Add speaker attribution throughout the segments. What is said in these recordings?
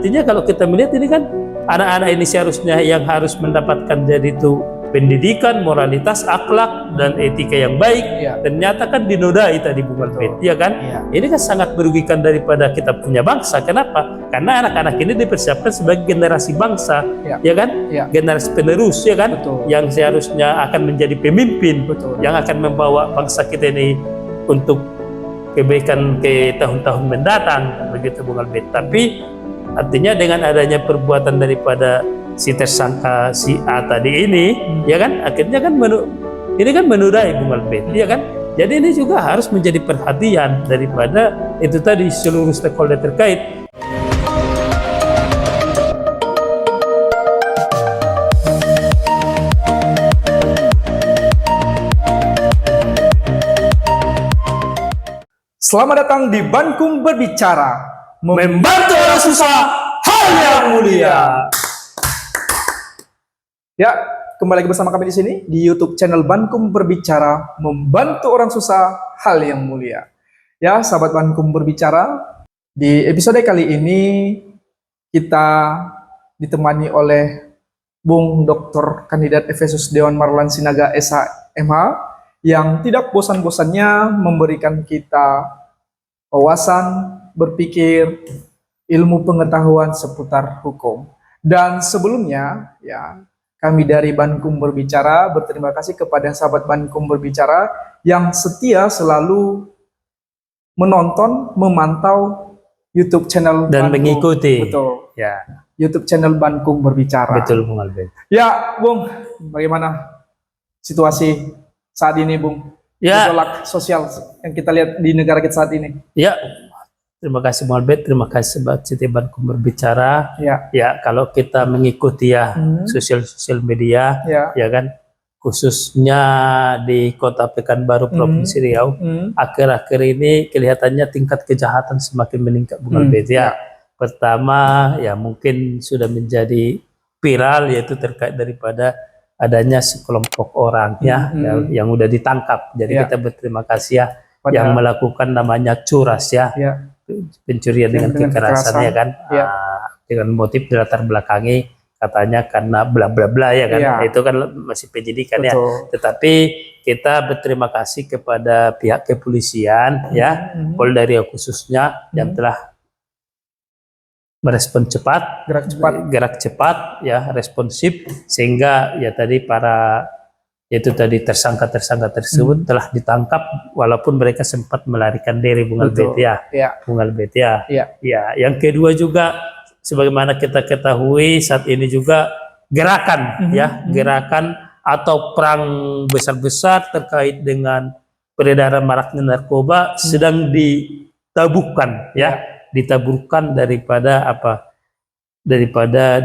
Speaker 1: Artinya kalau kita melihat ini kan anak-anak ini seharusnya yang harus mendapatkan jadi itu pendidikan, moralitas, akhlak dan etika yang baik, ternyata kan dinodai tadi Bung Albert, ya kan? Ini kan sangat merugikan daripada kita punya bangsa. Kenapa? Karena anak-anak ini dipersiapkan sebagai generasi bangsa, ya kan? Generasi penerus, ya kan? Yang seharusnya akan menjadi pemimpin, yang akan membawa bangsa kita ini untuk kebaikan ke tahun-tahun mendatang, begitu Bung Albert. Tapi artinya dengan adanya perbuatan daripada si tersangka si A tadi ini, ya kan, akhirnya kan ini kan menodai Bung Albert, ya kan. Jadi ini juga harus menjadi perhatian daripada itu tadi seluruh stakeholder terkait.
Speaker 2: Selamat datang di Bankum Berbicara,
Speaker 1: membantu orang susah hal yang mulia.
Speaker 2: Ya, kembali lagi bersama kami di sini di YouTube channel Bankum Berbicara, membantu orang susah hal yang mulia. Ya, sahabat Bankum Berbicara, di episode kali ini kita ditemani oleh Bung Dr. Kandidat Efesus Dewan Marlan Sinaga SH.MH yang tidak bosan-bosannya memberikan kita wawasan, berpikir, ilmu pengetahuan seputar hukum. Dan sebelumnya, ya, kami dari Bankum Berbicara berterima kasih kepada sahabat Bankum Berbicara yang setia selalu menonton, memantau YouTube channel
Speaker 1: dan
Speaker 2: Bankum,
Speaker 1: mengikuti.
Speaker 2: Betul.
Speaker 1: Ya.
Speaker 2: YouTube channel Bankum Berbicara.
Speaker 1: Betul, Bung Albert.
Speaker 2: Ya, Bung, bagaimana situasi saat ini, Bung?
Speaker 1: Ya.
Speaker 2: Gejolak sosial yang kita lihat di negara kita saat ini.
Speaker 1: Ya. Terima kasih Bung Albert, terima kasih Sobat Siti Bankum Berbicara. Ya, kalau kita mengikuti ya sosial media, ya kan, khususnya di Kota Pekanbaru Provinsi Riau, akhir-akhir ini kelihatannya tingkat kejahatan semakin meningkat Bung Albert, ya. Pertama, ya mungkin sudah menjadi viral, yaitu terkait daripada adanya sekelompok orang yang udah ditangkap. Jadi kita berterima kasih ya yang melakukan namanya curas ya. Pencurian dengan kekerasan ya kan, dengan motif dilatar belakangi katanya karena bla bla bla ya kan, itu kan masih penyidikan ya. Tetapi kita berterima kasih kepada pihak kepolisian ya, Polda Riau khususnya yang telah merespon cepat, gerak cepat ya, responsif, sehingga ya tadi para yaitu tadi tersangka tersebut telah ditangkap walaupun mereka sempat melarikan diri Bung Albert ya. Bung Albert ya. Ya, yang kedua juga sebagaimana kita ketahui saat ini juga gerakan gerakan atau perang besar-besar terkait dengan peredaran maraknya narkoba sedang ditabuhkan ditaburkan daripada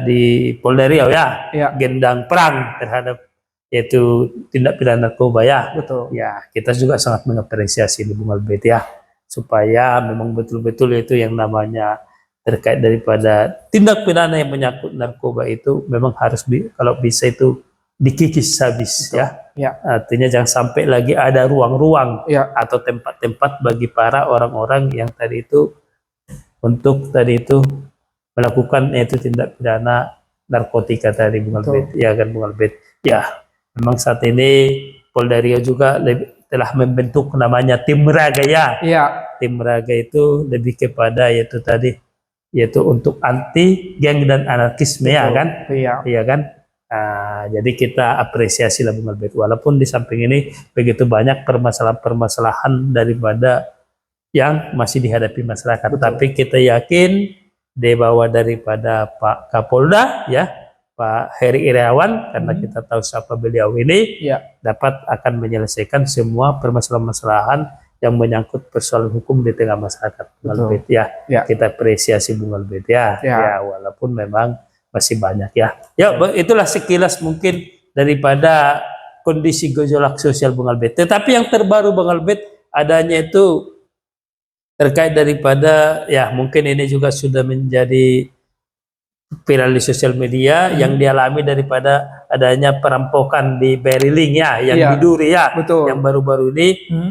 Speaker 1: di Polda Riau ya. Gendang perang terhadap yaitu tindak pidana narkoba ya. Ya, kita juga sangat mengapresiasi Bung Albert ya, supaya memang betul-betul itu yang namanya terkait daripada tindak pidana yang menyangkut narkoba itu memang harus kalau bisa itu dikikis habis ya. Artinya jangan sampai lagi ada ruang-ruang atau tempat-tempat bagi para orang-orang yang tadi itu untuk tadi itu melakukan yaitu tindak pidana narkotika tadi Bung Albert. Ya kan Bung Albert. Ya. Memang saat ini Polda Riau juga telah membentuk namanya Tim Raga ya. Tim Raga itu lebih kepada yaitu tadi yaitu untuk anti geng dan anarkisme ya kan. Iya kan. Jadi kita apresiasi lah Bung Albert. Walaupun di samping ini begitu banyak permasalahan-permasalahan daripada yang masih dihadapi masyarakat. Tapi kita yakin di bawah daripada Pak Kapolda ya, Pak Heri Irawan, karena kita tahu siapa beliau ini, dapat akan menyelesaikan semua permasalahan-permasalahan yang menyangkut persoalan hukum di tengah masyarakat Bung Albert ya. Kita apresiasi Bung Albert ya. Walaupun memang masih banyak ya. Itulah sekilas mungkin daripada kondisi gejolak sosial Bung Albert. Tetapi yang terbaru Bung Albert adanya itu terkait daripada ya mungkin ini juga sudah menjadi viral di sosial media yang dialami daripada adanya perampokan di Beriling ya, yang
Speaker 2: Iya,
Speaker 1: di Duri ya,
Speaker 2: betul.
Speaker 1: yang baru-baru ini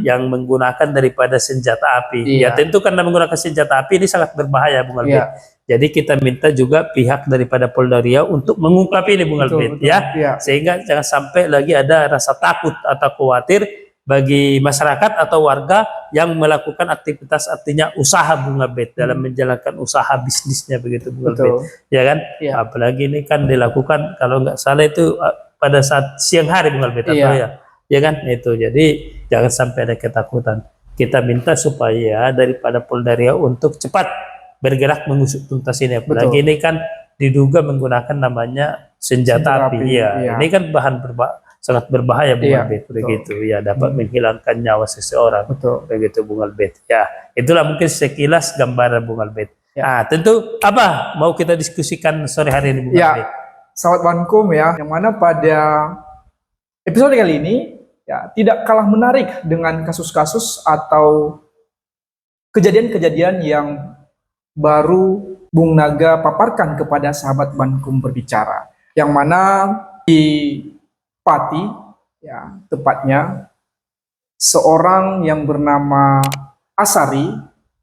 Speaker 1: yang menggunakan daripada senjata api. Ya tentu karena menggunakan senjata api ini sangat berbahaya, Bung Albert. Jadi kita minta juga pihak daripada Polda Riau untuk mengungkap ini, Bung Albert, ya, sehingga jangan sampai lagi ada rasa takut atau khawatir bagi masyarakat atau warga yang melakukan aktivitas, artinya usaha, Bung Albert, dalam menjalankan usaha bisnisnya begitu, Bung Albert, ya kan? Apalagi ini kan dilakukan kalau nggak salah itu pada saat siang hari, Bung Albert, atau ya kan itu. Jadi jangan sampai ada ketakutan. Kita minta supaya daripada Polda Riau untuk cepat bergerak mengusut tuntas ini, apalagi ini kan diduga menggunakan namanya senjata api. Ya, ini kan sangat berbahaya, Bung Albert, begitu ya, dapat menghilangkan nyawa seseorang, begitu, Bung Albert. Ya, itulah mungkin sekilas gambaran, Bung Albert. Nah, tentu apa mau kita diskusikan sore hari ini, Bung Albert?
Speaker 2: Sahabat Bankum ya, yang mana pada episode kali ini ya tidak kalah menarik dengan kasus-kasus atau kejadian-kejadian yang baru Bung Naga paparkan kepada sahabat Bankum berbicara, yang mana di Pati, ya tepatnya seorang yang bernama Asari,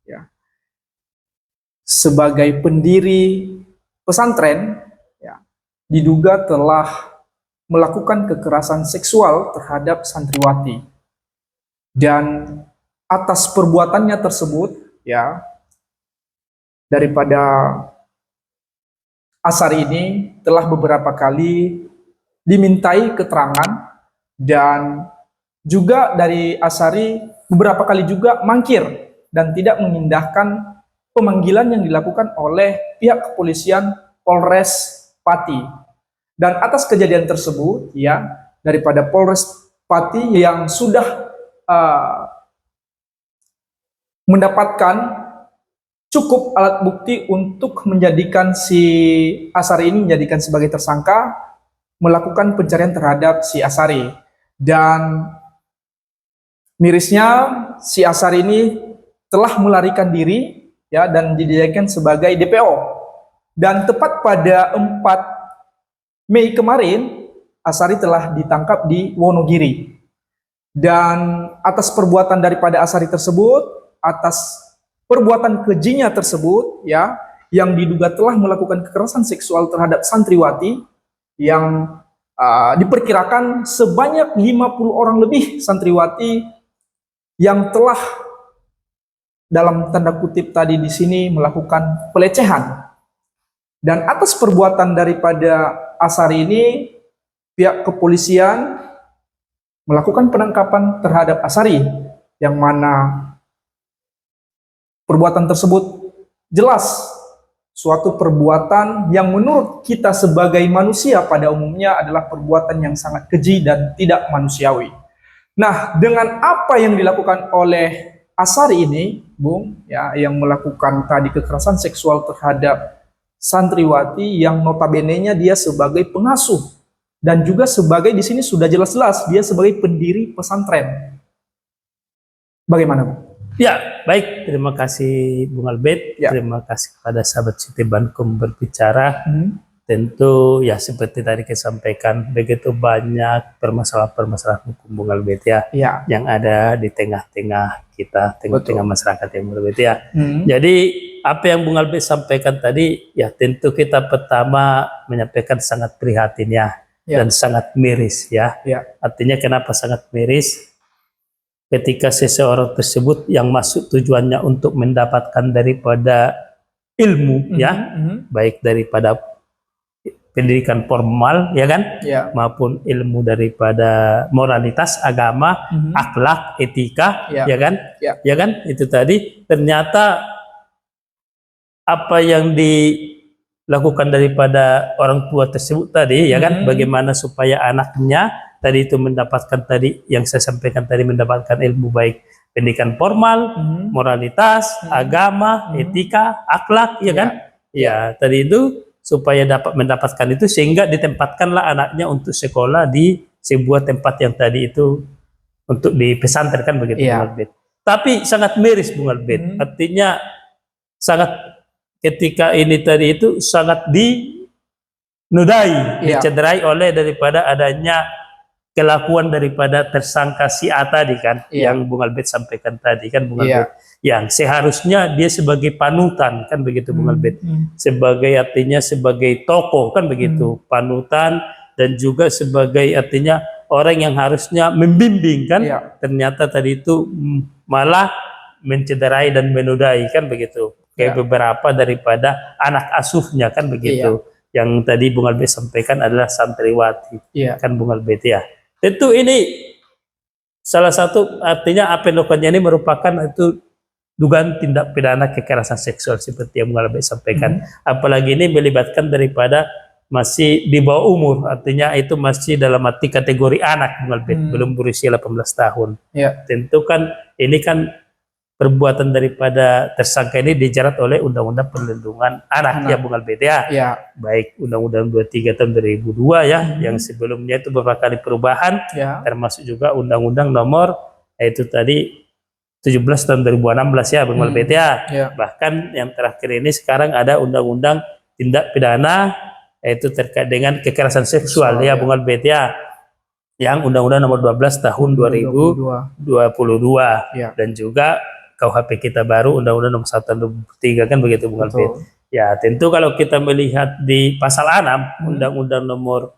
Speaker 2: ya, sebagai pendiri pesantren, ya, diduga telah melakukan kekerasan seksual terhadap santriwati, dan atas perbuatannya tersebut, ya, daripada Asari ini telah beberapa kali dimintai keterangan, dan juga dari Asari beberapa kali juga mangkir dan tidak mengindahkan pemanggilan yang dilakukan oleh pihak kepolisian Polres Pati. Dan atas kejadian tersebut, ya, daripada Polres Pati yang sudah mendapatkan cukup alat bukti untuk menjadikan si Asari ini menjadikan sebagai tersangka, melakukan pencarian terhadap si Asari. Dan mirisnya si Asari ini telah melarikan diri, ya, dan dijadikan sebagai DPO. Dan tepat pada 4 Mei kemarin, Asari telah ditangkap di Wonogiri. Dan atas perbuatan daripada Asari tersebut, atas perbuatan kejinya tersebut, ya, yang diduga telah melakukan kekerasan seksual terhadap santriwati, yang diperkirakan sebanyak 50 orang lebih santriwati yang telah dalam tanda kutip tadi di sini melakukan pelecehan. Dan atas perbuatan daripada Asari ini, pihak kepolisian melakukan penangkapan terhadap Asari, yang mana perbuatan tersebut jelas suatu perbuatan yang menurut kita sebagai manusia pada umumnya adalah perbuatan yang sangat keji dan tidak manusiawi. Nah, dengan apa yang dilakukan oleh Asari ini, Bung, ya, yang melakukan tadi kekerasan seksual terhadap santriwati yang notabene-nya dia sebagai pengasuh, dan juga sebagai di sini sudah jelas-jelas dia sebagai pendiri pesantren. Bagaimana, Bung?
Speaker 1: Ya, baik. Terima kasih, Bung Albert. Terima kasih kepada sahabat Siti Bankum berbicara. Tentu ya seperti tadi saya sampaikan, begitu banyak permasalahan-permasalahan hukum, Bung Albert, ya, yang ada di tengah-tengah kita, tengah-tengah masyarakat yang berbeda, ya. Jadi apa yang Bung Albert sampaikan tadi, ya tentu kita pertama menyampaikan sangat prihatin, ya, dan sangat miris, ya. Artinya kenapa sangat miris? Ketika seseorang tersebut yang masuk tujuannya untuk mendapatkan daripada ilmu, ya, baik daripada pendidikan formal, ya kan, maupun ilmu daripada moralitas, agama, akhlak, etika, ya kan, ya kan, itu tadi ternyata apa yang dilakukan daripada orang tua tersebut tadi, ya kan, bagaimana supaya anaknya tadi itu mendapatkan tadi yang saya sampaikan tadi, mendapatkan ilmu baik pendidikan formal, moralitas, agama, etika, akhlak, ya kan, ya tadi itu supaya dapat mendapatkan itu sehingga ditempatkanlah anaknya untuk sekolah di sebuah tempat yang tadi itu untuk di pesantren, kan begitu, Bung Albert. Tapi sangat miris, Bung Albert, artinya sangat ketika ini tadi itu sangat dinodai, dicederai oleh daripada adanya kelakuan daripada tersangka si A tadi kan, yang Bung Albert sampaikan tadi kan, Bung Albert, yang seharusnya dia sebagai panutan kan begitu, Bung Albert, sebagai artinya sebagai tokoh kan begitu, panutan, dan juga sebagai artinya orang yang harusnya membimbing kan, ternyata tadi itu malah mencederai dan menodai kan begitu, kayak beberapa daripada anak asuhnya kan begitu, yang tadi Bung Albert sampaikan adalah santriwati kan, Bung Albert ya. Tentu ini salah satu artinya apa yang dilakukannya ini merupakan itu dugaan tindak pidana kekerasan seksual seperti yang Bung Albert sampaikan. Apalagi ini melibatkan daripada masih di bawah umur, artinya itu masih dalam arti kategori anak, Bung Albert, belum berusia 18 tahun. Tentu kan ini kan perbuatan daripada tersangka ini dijerat oleh Undang-Undang Perlindungan Anak ya, Bung Albert ya. Baik Undang-Undang 23 tahun 2002 ya, yang sebelumnya itu beberapa kali perubahan, termasuk juga Undang-Undang nomor itu tadi 17 tahun 2016 ya, Bung Albert ya. Bahkan yang terakhir ini sekarang ada Undang-Undang Tindak Pidana itu terkait dengan kekerasan seksual ya, Bung Albert ya. Yang Undang-Undang nomor 12 tahun 2022 dan juga KUHP kita baru Undang-Undang nomor 1 tahun 2003 kan begitu, Bung Albert. Ya, tentu kalau kita melihat di pasal 6 Undang-Undang nomor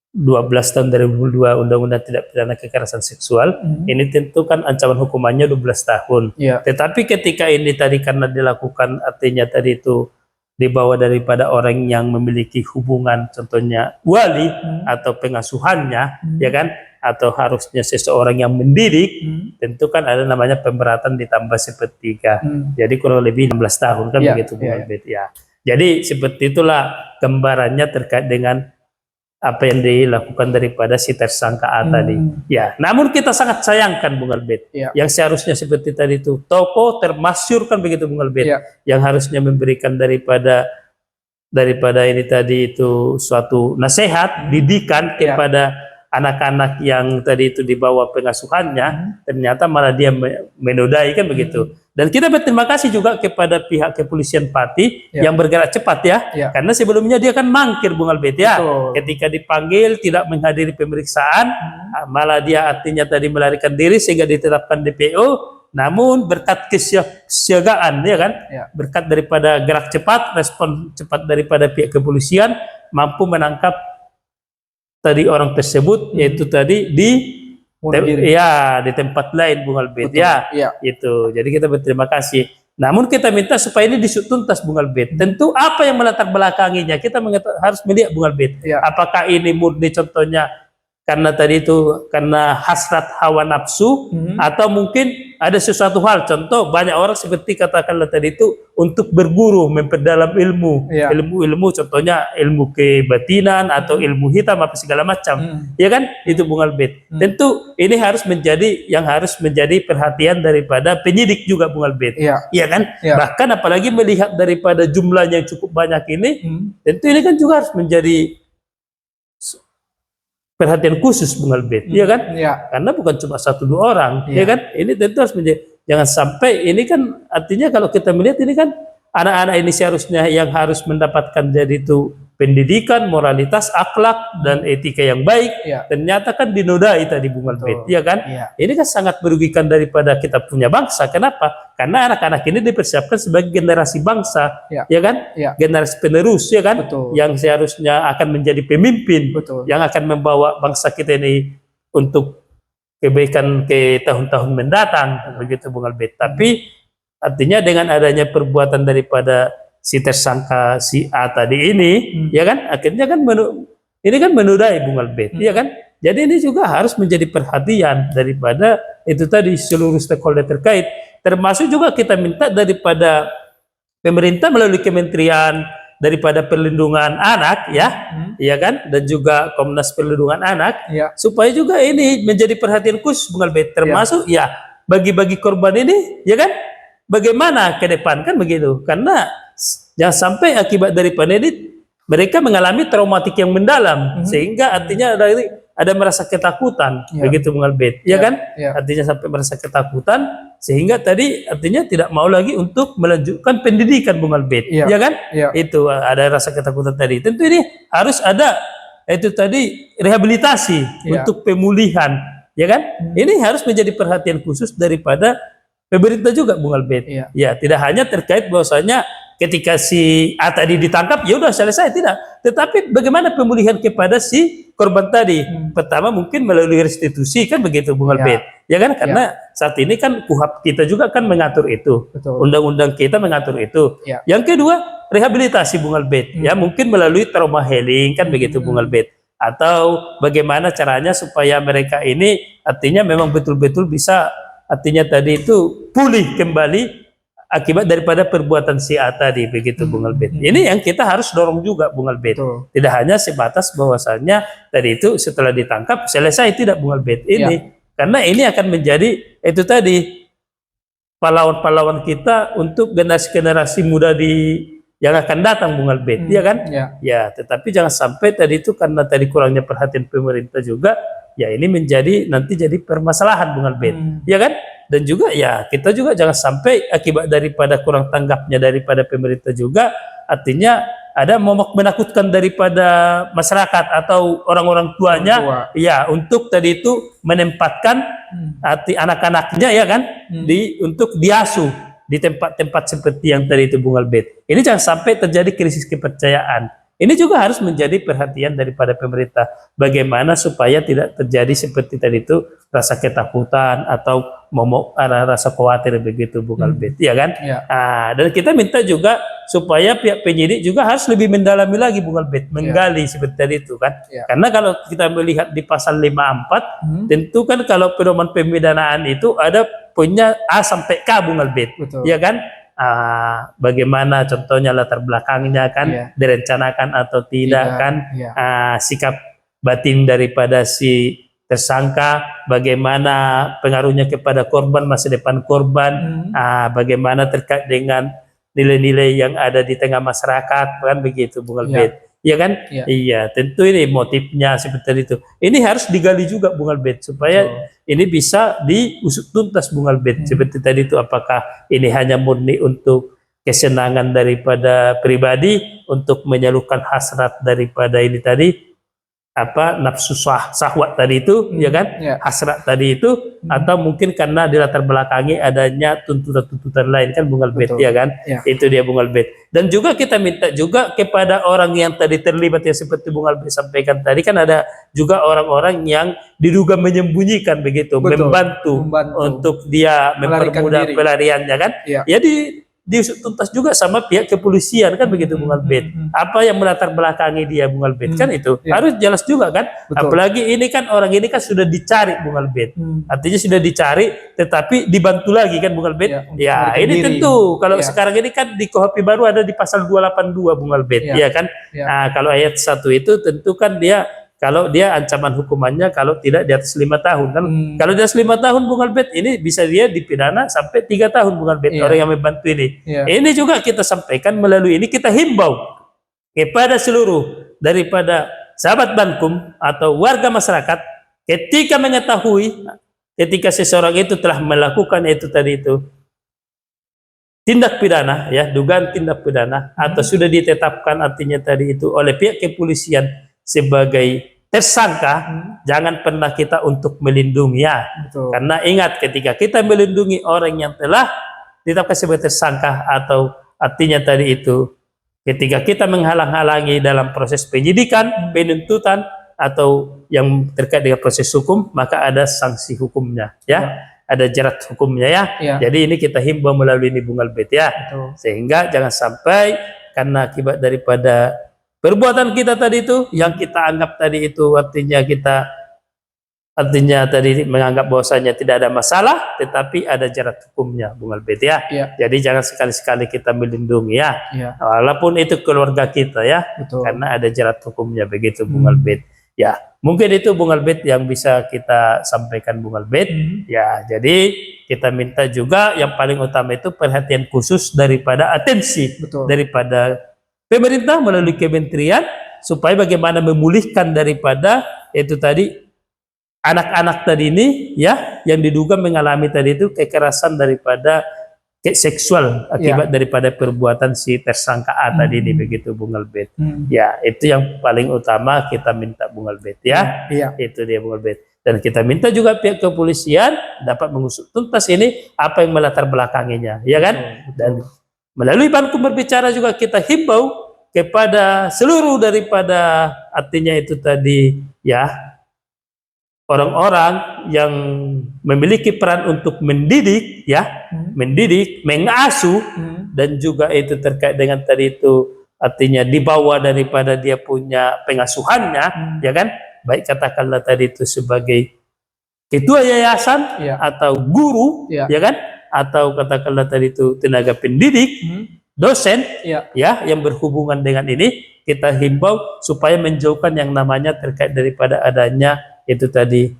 Speaker 1: 12 tahun 2002 Undang-Undang Tindak Pidana Kekerasan Seksual, ini tentu kan ancaman hukumannya 12 tahun. Tetapi ketika ini tadi karena dilakukan artinya tadi itu dibawa daripada orang yang memiliki hubungan, contohnya wali atau pengasuhannya, ya kan, atau harusnya seseorang yang mendidik, tentu kan ada namanya pemberatan ditambah sepertiga, jadi kurang lebih 16 tahun kan begitu, Bung Albert ya. Jadi seperti itulah gambarannya terkait dengan apa yang dilakukan daripada si tersangka A tadi. Ya, namun kita sangat sayangkan, Bung Albert, yang seharusnya seperti tadi itu tokoh termasyhur kan begitu, Bung Albert, yang harusnya memberikan daripada ini tadi itu suatu nasihat, didikan kepada anak-anak yang tadi itu di bawah pengasuhannya, ternyata malah dia menodai kan begitu. Dan kita berterima kasih juga kepada pihak kepolisian Pati yang bergerak cepat ya, karena sebelumnya dia kan mangkir, Bung Albert ya. Ketika dipanggil tidak menghadiri pemeriksaan, malah dia artinya tadi melarikan diri sehingga ditetapkan DPO. Namun berkat kesiagaan ya kan, berkat daripada gerak cepat, respon cepat daripada pihak kepolisian, mampu menangkap tadi orang tersebut, yaitu tadi di tempat lain, Bung Albert itu. Jadi kita berterima kasih. Namun kita minta supaya ini diusut tuntas, Bung Albert. Tentu apa yang melatar belakanginya kita harus melihat, Bung Albert. Apakah ini murni contohnya karena tadi itu karena hasrat hawa nafsu, atau mungkin ada sesuatu hal, contoh banyak orang seperti katakanlah tadi itu untuk berguru, memperdalam ilmu, ilmu contohnya ilmu kebatinan atau ilmu hitam apa segala macam, ya kan, itu Bung Albert. Tentu ini harus menjadi perhatian daripada penyidik juga, Bung Albert, ya kan, bahkan apalagi melihat daripada jumlahnya yang cukup banyak ini, tentu ini kan juga harus menjadi perhatian khusus, Bung Albert, ya kan? Karena bukan cuma 1-2 orang, ya kan? Ini tentu harus menjadi, jangan sampai ini kan artinya kalau kita melihat ini kan anak-anak ini seharusnya yang harus mendapatkan jadi itu pendidikan, moralitas, akhlak dan etika yang baik, ternyata kan dinodai tadi, Bung Albert, ya kan? Ini kan sangat merugikan daripada kita punya bangsa. Kenapa? Karena anak-anak ini dipersiapkan sebagai generasi bangsa, ya kan? Generasi penerus, ya kan? Yang seharusnya akan menjadi pemimpin, yang akan membawa bangsa kita ini untuk kebaikan ke tahun-tahun mendatang, begitu, Bung Albert. Tapi artinya dengan adanya perbuatan daripada si tersangka si A tadi ini, ya kan, akhirnya kan ini kan menodai, Bung Albert, ya kan. Jadi ini juga harus menjadi perhatian daripada itu tadi seluruh stakeholder terkait, termasuk juga kita minta daripada pemerintah melalui Kementerian daripada Perlindungan Anak, ya kan, dan juga Komnas Perlindungan Anak, supaya juga ini menjadi perhatian khusus, Bung Albert, termasuk bagi-bagi korban ini, ya kan, bagaimana ke depan kan begitu, karena jangan sampai akibat daripada ini mereka mengalami traumatik yang mendalam, sehingga artinya ada merasa ketakutan, begitu, Bung Albert, ya kan, artinya sampai merasa ketakutan, sehingga tadi artinya tidak mau lagi untuk melanjutkan pendidikan Bung Albert, ya kan? Itu ada rasa ketakutan tadi. Tentu ini harus ada itu tadi rehabilitasi untuk pemulihan, ya kan? Ini harus menjadi perhatian khusus daripada pemerintah juga Bung Albert. Ya, tidak hanya terkait bahwasanya ketika si A tadi ditangkap ya udah selesai, tidak, tetapi bagaimana pemulihan kepada si korban tadi. Pertama mungkin melalui restitusi, kan begitu Bung Albert, ya kan, karena saat ini kan KUHP kita juga kan mengatur itu, undang-undang kita mengatur itu. Yang kedua rehabilitasi Bung Albert, ya mungkin melalui trauma healing, kan begitu Bung Albert, atau bagaimana caranya supaya mereka ini artinya memang betul-betul bisa artinya tadi itu pulih kembali akibat daripada perbuatan si A tadi, begitu Bung Albert. Ini yang kita harus dorong juga Bung Albert. Tidak hanya sebatas bahwasannya tadi itu setelah ditangkap selesai, tidak Bung Albert. Ini karena ini akan menjadi itu tadi pahlawan-pahlawan kita untuk generasi-generasi muda yang akan datang Bung Albert, ya kan? Ya, tetapi jangan sampai tadi itu karena tadi kurangnya perhatian pemerintah juga, ya ini menjadi nanti jadi permasalahan Bung Albert, ya kan? Dan juga ya kita juga jangan sampai akibat daripada kurang tanggapnya daripada pemerintah juga, artinya ada momok menakutkan daripada masyarakat atau orang-orang tuanya, ya untuk tadi itu menempatkan hati anak-anaknya, ya kan, untuk diasuh di tempat-tempat seperti yang tadi itu Bung Albert. Ini jangan sampai terjadi krisis kepercayaan. Ini juga harus menjadi perhatian daripada pemerintah, bagaimana supaya tidak terjadi seperti tadi itu rasa ketakutan atau momok rasa khawatir, begitu Bung Albert, ya kan? Dan kita minta juga supaya pihak penyidik juga harus lebih mendalami lagi Bung Albert, menggali seperti tadi itu kan. Karena kalau kita melihat di pasal 54, tentu kan kalau pedoman pemidanaan itu ada poinnya A sampai K Bung Albert, ya kan? Bagaimana contohnya latar belakangnya kan, direncanakan atau tidak kan, sikap batin daripada si tersangka, bagaimana pengaruhnya kepada korban, masa depan korban, bagaimana terkait dengan nilai-nilai yang ada di tengah masyarakat, kan begitu Bung Albert. Iya kan? Iya, tentu ini motifnya seperti itu. Ini harus digali juga Bung Albert supaya ini bisa diusut tuntas Bung Albert. Seperti tadi itu, apakah ini hanya murni untuk kesenangan daripada pribadi, untuk menyalurkan hasrat daripada ini tadi, apa nafsu syahwat tadi itu, ya kan, hasrat tadi itu, atau mungkin karena di latar belakangi adanya tuntutan-tuntutan lain, kan Bung Albert, ya kan, itu dia Bung Albert. Dan juga kita minta juga kepada orang yang tadi terlibat, yang seperti Bung Albert sampaikan tadi, kan ada juga orang-orang yang diduga menyembunyikan begitu, membantu untuk dia mempermudah pelariannya, kan, ya diusut tuntas juga sama pihak kepolisian, kan begitu Bung Albert. Apa yang melatar belakangi dia Bung Albert, kan itu harus jelas juga kan. Apalagi ini kan orang ini kan sudah dicari Bung Albert, artinya sudah dicari tetapi dibantu lagi kan Bung Albert. Ya ini tentu kalau sekarang ini kan di KUHP baru ada di pasal 282 Bung Albert, ya kan. Nah, kalau ayat 1 itu tentu kan dia, kalau dia ancaman hukumannya kalau tidak di atas 5 tahun kan. Kalau di atas 5 tahun Bung Albert, ini bisa dia dipidana sampai 3 tahun Bung Albert, orang yang membantu ini. Ini juga kita sampaikan melalui ini, kita himbau kepada seluruh daripada sahabat Bankum atau warga masyarakat, ketika mengetahui ketika seseorang itu telah melakukan itu tadi itu tindak pidana, ya dugaan tindak pidana, atau sudah ditetapkan artinya tadi itu oleh pihak kepolisian sebagai tersangka, jangan pernah kita untuk melindungi, ya. Karena ingat, ketika kita melindungi orang yang telah ditetapkan sebagai tersangka, atau artinya tadi itu ketika kita menghalang-halangi dalam proses penyidikan, penuntutan, atau yang terkait dengan proses hukum, maka ada sanksi hukumnya, ya. Ada jerat hukumnya, ya. Jadi ini kita himbau melalui ini Bung Albert, ya. Sehingga jangan sampai karena akibat daripada perbuatan kita tadi itu, yang kita anggap tadi itu artinya tadi menganggap bahwasanya tidak ada masalah, tetapi ada jerat hukumnya Bung Albert, ya. Jadi jangan sekali-sekali kita melindungi, ya. Walaupun itu keluarga kita, ya. Karena ada jerat hukumnya, begitu Bung Albert. Ya, mungkin itu Bung Albert yang bisa kita sampaikan Bung Albert. Ya, jadi kita minta juga yang paling utama itu perhatian khusus daripada atensi daripada pemerintah melalui kementerian, supaya bagaimana memulihkan daripada itu tadi anak-anak tadi ini ya yang diduga mengalami tadi itu kekerasan daripada seksual akibat daripada perbuatan si tersangka A tadi ini begitu Bung Albert. Ya, itu yang paling utama kita minta Bung Albert ya. Itu dia Bung Albert. Dan kita minta juga pihak kepolisian dapat mengusut tuntas ini apa yang melatar belakanginya, ya kan? Dan melalui Bankum Berbicara juga kita himbau kepada seluruh daripada artinya itu tadi ya orang-orang yang memiliki peran untuk mendidik ya, mendidik, mengasuh dan juga itu terkait dengan tadi itu artinya dibawa daripada dia punya pengasuhannya ya kan, baik katakanlah tadi itu sebagai ketua yayasan atau guru ya kan, atau katakanlah tadi itu tenaga pendidik, dosen ya yang berhubungan dengan ini, kita himbau supaya menjauhkan yang namanya terkait daripada adanya itu tadi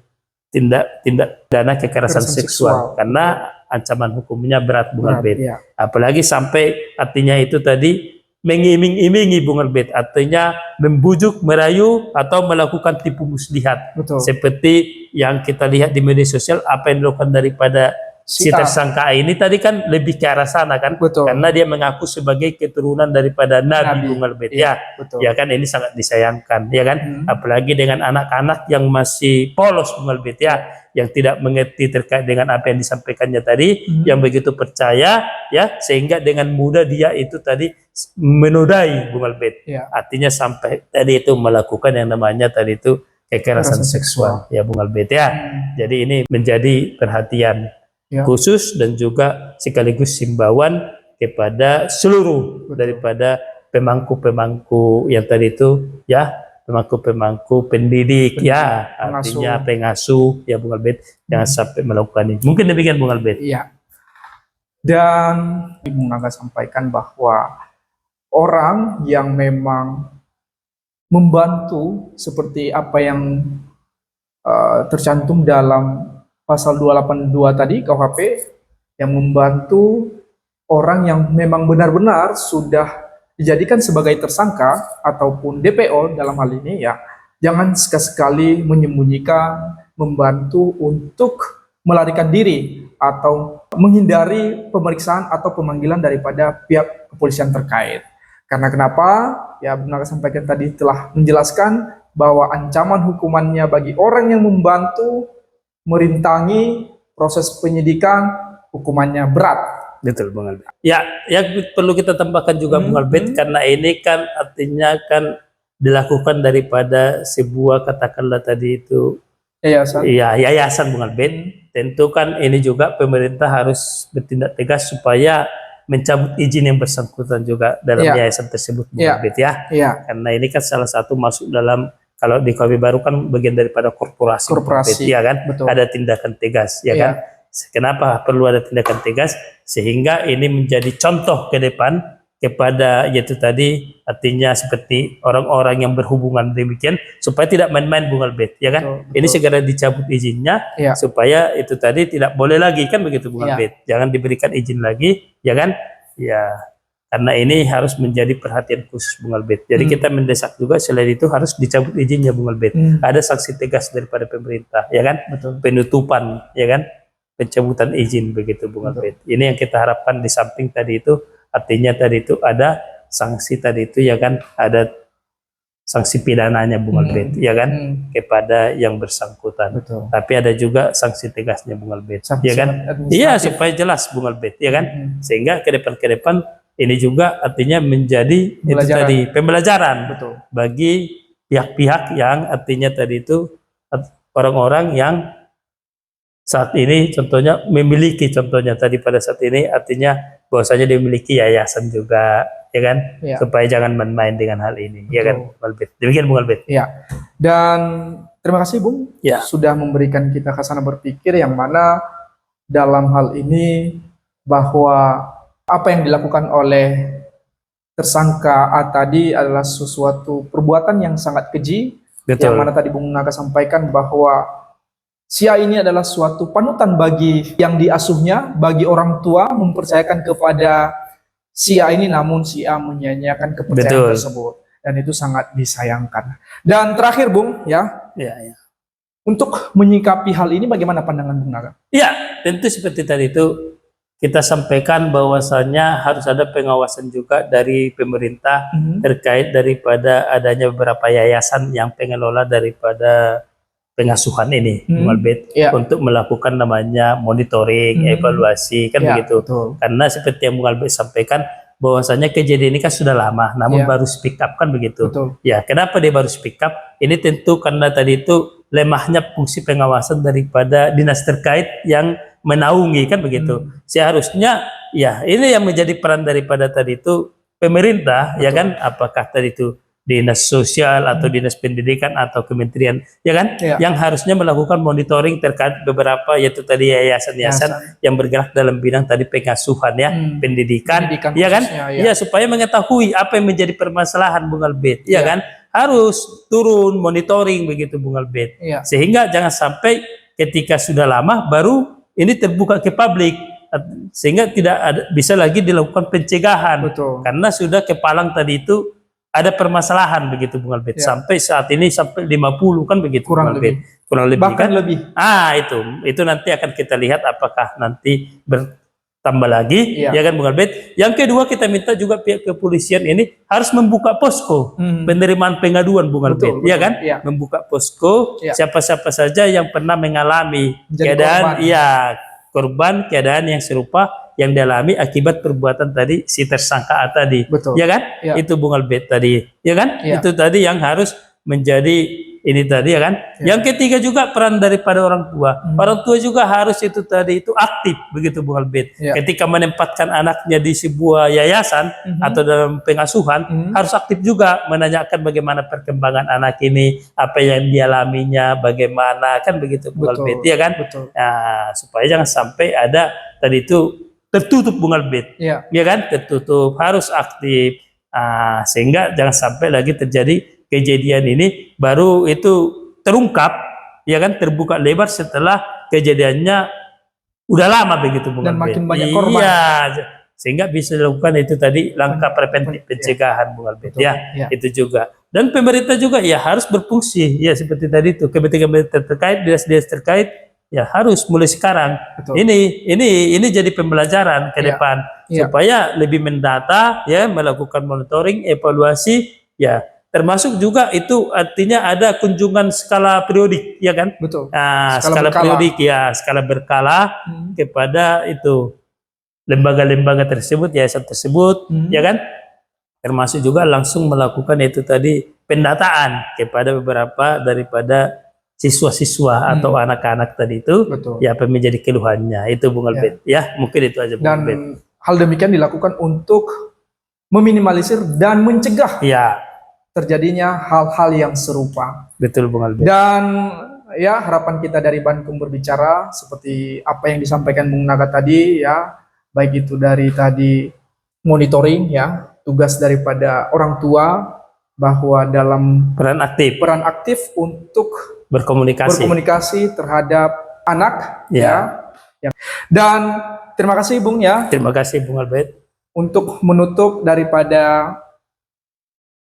Speaker 1: tindak pidana kekerasan seksual karena ancaman hukumnya berat Bung Albert. Apalagi sampai artinya itu tadi mengiming-imingi Bung Albert, artinya membujuk, merayu atau melakukan tipu muslihat. Seperti yang kita lihat di media sosial apa yang dilakukan daripada si tersangka ini tadi kan lebih ke arah sana kan, karena dia mengaku sebagai keturunan daripada Nabi Bung Albert ya kan, ini sangat disayangkan ya kan, apalagi dengan anak-anak yang masih polos Bung Albert ya, yang tidak mengerti terkait dengan apa yang disampaikannya tadi, yang begitu percaya ya, sehingga dengan mudah dia itu tadi menodai Bung Albert, artinya sampai tadi itu melakukan yang namanya tadi itu kekerasan seksual ya Bung Albert ya. Jadi ini menjadi perhatian khusus dan juga sekaligus himbauan kepada seluruh daripada pemangku-pemangku yang tadi itu ya, pemangku-pemangku pendidik ya, artinya pengasuh ya Bung Albert, jangan sampai melakukan ini. Mungkin demikian Bung Albert.
Speaker 2: Dan Bung Naga sampaikan bahwa orang yang memang membantu seperti apa yang tercantum dalam Pasal 282 tadi KUHP, yang membantu orang yang memang benar-benar sudah dijadikan sebagai tersangka ataupun DPO dalam hal ini ya, jangan sekali-sekali menyembunyikan, membantu untuk melarikan diri atau menghindari pemeriksaan atau pemanggilan daripada pihak kepolisian terkait. Karena kenapa? Ya benar sampaikan tadi telah menjelaskan bahwa ancaman hukumannya bagi orang yang membantu merintangi proses penyidikan, hukumannya berat.
Speaker 1: Betul Bung Albert. Ya, yang perlu kita tambahkan juga Bung Albert, karena ini kan artinya kan dilakukan daripada sebuah katakanlah tadi itu yayasan. Iya, yayasan Bung Albert. Tentu kan ini juga pemerintah harus bertindak tegas supaya mencabut izin yang bersangkutan juga dalam yayasan tersebut Bung Albert ya. Karena ini kan salah satu masuk dalam, kalau di KUHP baru kan bagian daripada korporasi ya kan, ada tindakan tegas ya kan. Kenapa perlu ada tindakan tegas? Sehingga ini menjadi contoh ke depan kepada yaitu tadi artinya seperti orang-orang yang berhubungan demikian, supaya tidak main-main Bung Albert ya kan. Ini segera dicabut izinnya supaya itu tadi tidak boleh lagi kan begitu Bung Albert. Jangan diberikan izin lagi ya kan. Ya, karena ini harus menjadi perhatian khusus Bung Albert. Jadi kita mendesak juga selain itu harus dicabut izinnya Bung Albert. Ada sanksi tegas daripada pemerintah, ya kan? Penutupan, ya kan? Pencabutan izin begitu Bung Albert. Ini yang kita harapkan di samping tadi itu, artinya tadi itu ada sanksi tadi itu, ya kan? Ada sanksi pidananya Bung Albert, ya kan? Kepada yang bersangkutan. Tapi ada juga sanksi tegasnya Bung Albert, ya kan? Iya, supaya jelas Bung Albert, ya kan? Sehingga ke depan ini juga artinya menjadi itu tadi pembelajaran bagi pihak-pihak yang artinya tadi itu orang-orang yang saat ini contohnya memiliki, contohnya tadi pada saat ini artinya bahwasanya dia memiliki yayasan juga ya kan, supaya jangan main-main dengan hal ini ya kan Bung Albert. Demikian Bung Albert.
Speaker 2: Dan terima kasih Bung sudah memberikan kita khasanah berpikir yang mana dalam hal ini bahwa apa yang dilakukan oleh tersangka A tadi adalah sesuatu perbuatan yang sangat keji. Yang mana tadi Bung Naga sampaikan bahwa si A ini adalah suatu panutan bagi yang diasuhnya, bagi orang tua mempercayakan kepada si A ini, namun si A menyanyiakan kepercayaan tersebut. Dan itu sangat disayangkan. Dan terakhir Bung Untuk menyikapi hal ini bagaimana pandangan Bung Naga?
Speaker 1: Ya, tentu seperti tadi itu kita sampaikan bahwasanya harus ada pengawasan juga dari pemerintah terkait daripada adanya beberapa yayasan yang pengelola daripada pengasuhan ini, Bung Albert, untuk melakukan namanya monitoring, evaluasi, kan begitu.
Speaker 2: Betul.
Speaker 1: Karena seperti yang Bung Albert sampaikan, bahwasanya kejadian ini kan sudah lama, namun baru speak up, kan begitu.
Speaker 2: Betul.
Speaker 1: Ya, kenapa dia baru speak up? Ini tentu karena tadi itu lemahnya fungsi pengawasan daripada dinas terkait yang menaungi, kan begitu. Seharusnya ya ini yang menjadi peran daripada tadi itu pemerintah, ya kan, apakah tadi itu dinas sosial atau dinas pendidikan atau kementerian, ya kan, yang harusnya melakukan monitoring terkait beberapa, yaitu tadi yayasan-yayasan yang bergerak dalam bidang tadi pengasuhan, ya, pendidikan, ya kan, ya, supaya mengetahui apa yang menjadi permasalahan, Bung Albert, ya kan, harus turun monitoring begitu, Bung Albert, sehingga jangan sampai ketika sudah lama baru ini terbuka ke publik, sehingga tidak ada, bisa lagi dilakukan pencegahan. Karena sudah kepalang tadi itu ada permasalahan begitu, Bung Albert, sampai saat ini sampai 50, kan begitu, kurang lebih
Speaker 2: bahkan
Speaker 1: kan?
Speaker 2: lebih.
Speaker 1: Itu nanti akan kita lihat apakah nanti bertambah lagi, ya kan, Bung Albert. Yang kedua, kita minta juga pihak kepolisian ini harus membuka posko penerimaan pengaduan, Bung Albert, ya kan, membuka posko siapa-siapa saja yang pernah mengalami keadaan korban keadaan yang serupa yang dialami akibat perbuatan tadi si tersangka A tadi, ya kan, itu Bung Albert tadi, ya kan, itu tadi yang harus menjadi ini tadi, ya kan. Yang ketiga juga peran daripada orang tua. Orang tua juga harus itu tadi itu aktif begitu, Bung Albert. Ketika menempatkan anaknya di sebuah yayasan atau dalam pengasuhan, harus aktif juga menanyakan bagaimana perkembangan anak ini, apa yang dialaminya, bagaimana, kan begitu, Bung Albert, ya kan. Nah, supaya jangan sampai ada tadi itu tertutup, Bung Albert, ya kan, tertutup, harus aktif, sehingga jangan sampai lagi terjadi kejadian ini baru itu terungkap, ya kan, terbuka lebar setelah kejadiannya udah lama begitu, Bung
Speaker 2: dan
Speaker 1: Albert.
Speaker 2: Makin banyak korban.
Speaker 1: Sehingga bisa dilakukan itu tadi langkah preventif pencegahan, Bung Albert, itu juga. Dan pemerintah juga ya harus berfungsi, ya seperti tadi itu, kementerian terkait, dinas-dinas terkait, ya harus mulai sekarang. Ini jadi pembelajaran ke depan, supaya lebih mendata, ya, melakukan monitoring, evaluasi, ya, termasuk juga itu artinya ada kunjungan skala periodik, ya kan, skala periodik, ya, skala berkala kepada itu lembaga-lembaga tersebut, yayasan tersebut, ya kan, termasuk juga langsung melakukan itu tadi pendataan kepada beberapa daripada siswa-siswa atau anak-anak tadi itu, ya, apa menjadi keluhannya itu, Bung Albert, ya, mungkin itu aja, Bung Albert.
Speaker 2: Dan hal demikian dilakukan untuk meminimalisir dan mencegah terjadinya hal-hal yang serupa.
Speaker 1: Betul, Bung Albert.
Speaker 2: Dan ya, harapan kita dari Bankum Berbicara seperti apa yang disampaikan Bung Naga tadi, ya, baik itu dari tadi monitoring, ya, tugas daripada orang tua bahwa dalam
Speaker 1: peran aktif
Speaker 2: untuk
Speaker 1: berkomunikasi
Speaker 2: terhadap anak, ya. Dan terima kasih, Bung, ya.
Speaker 1: Terima kasih, Bung Albert.
Speaker 2: Untuk menutup daripada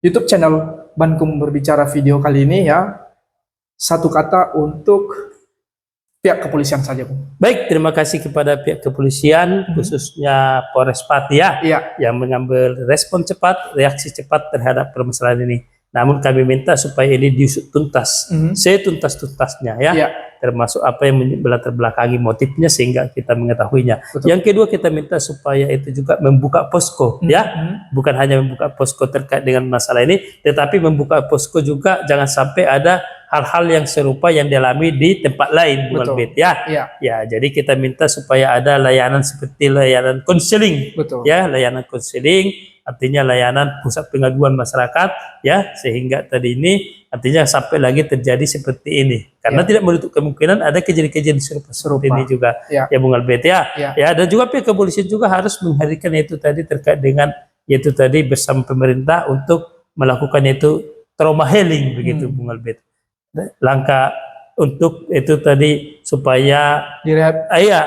Speaker 2: YouTube channel Bankum Berbicara video kali ini, ya, satu kata untuk pihak kepolisian saja, Bung.
Speaker 1: Baik, terima kasih kepada pihak kepolisian, khususnya Polres Pati, yang mengambil respon cepat, reaksi cepat terhadap permasalahan ini. Namun kami minta supaya ini diusut tuntas, setuntas-tuntasnya, ya, termasuk apa yang melatar belakangi motifnya sehingga kita mengetahuinya. Yang kedua, kita minta supaya itu juga membuka posko, ya, bukan hanya membuka posko terkait dengan masalah ini, tetapi membuka posko juga jangan sampai ada hal-hal yang serupa yang dialami di tempat lain, Bung Albert, ya, jadi kita minta supaya ada layanan seperti layanan konseling, ya, layanan konseling, artinya layanan pusat pengaduan masyarakat, ya, sehingga tadi ini artinya sampai lagi terjadi seperti ini, karena tidak menutup kemungkinan ada kejadian-kejadian serupa ini juga, ya, Bung Albert, ya, dan juga pihak kepolisian juga harus menghadirkan itu tadi terkait dengan yaitu tadi bersama pemerintah untuk melakukan itu trauma healing begitu, Bung Albert, langkah untuk itu tadi supaya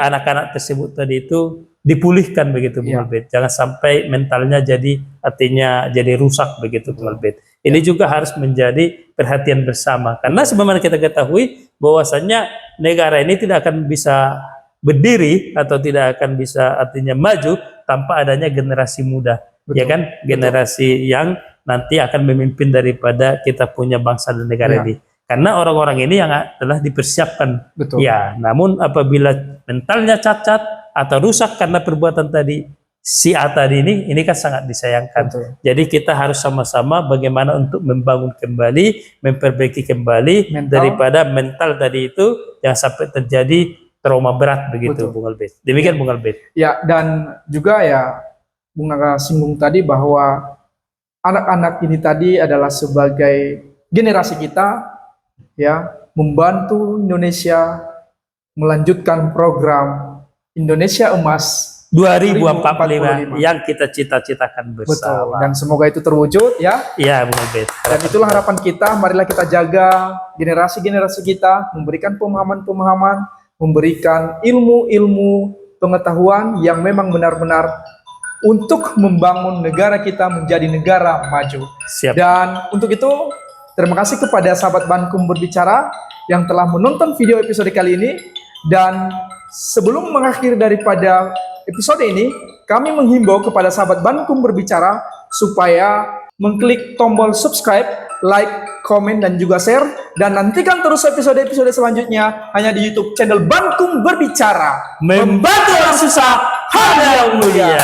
Speaker 1: anak-anak tersebut tadi itu dipulihkan begitu, Bung Albert. Jangan sampai mentalnya jadi artinya jadi rusak begitu, Bung Albert. Ini juga harus menjadi perhatian bersama. Karena sebagaimana kita ketahui bahwasanya negara ini tidak akan bisa berdiri atau tidak akan bisa artinya maju tanpa adanya generasi muda.
Speaker 2: Betul.
Speaker 1: Ya kan? Generasi yang nanti akan memimpin daripada kita punya bangsa dan negara ini. Karena orang-orang ini yang telah dipersiapkan.
Speaker 2: Betul.
Speaker 1: Ya, namun apabila mentalnya cacat atau rusak karena perbuatan tadi si A tadi ini kan sangat disayangkan.
Speaker 2: Betul.
Speaker 1: Jadi kita harus sama-sama bagaimana untuk membangun kembali, memperbaiki kembali daripada mental tadi itu yang sampai terjadi trauma berat begitu, Bung Albert. Demikian Bung Albert.
Speaker 2: Ya, dan juga ya Bung Naga singgung tadi bahwa anak-anak ini tadi adalah sebagai generasi kita ya, membantu Indonesia melanjutkan program Indonesia Emas
Speaker 1: 2045 yang kita cita-citakan bersama.
Speaker 2: Betul. Dan semoga itu terwujud ya.
Speaker 1: Iya, Bung Albert.
Speaker 2: Dan itulah harapan kita. Marilah kita jaga generasi-generasi kita, memberikan pemahaman-pemahaman, memberikan ilmu-ilmu pengetahuan yang memang benar-benar untuk membangun negara kita menjadi negara maju.
Speaker 1: Siap.
Speaker 2: Dan untuk itu, terima kasih kepada sahabat Bankum Berbicara yang telah menonton video episode kali ini. Dan sebelum mengakhiri daripada episode ini, kami menghimbau kepada sahabat Bankum Berbicara supaya mengklik tombol subscribe, like, komen, dan juga share. Dan nantikan terus episode-episode selanjutnya hanya di YouTube channel Bankum Berbicara.
Speaker 1: Membantu orang susah, hal yang mulia.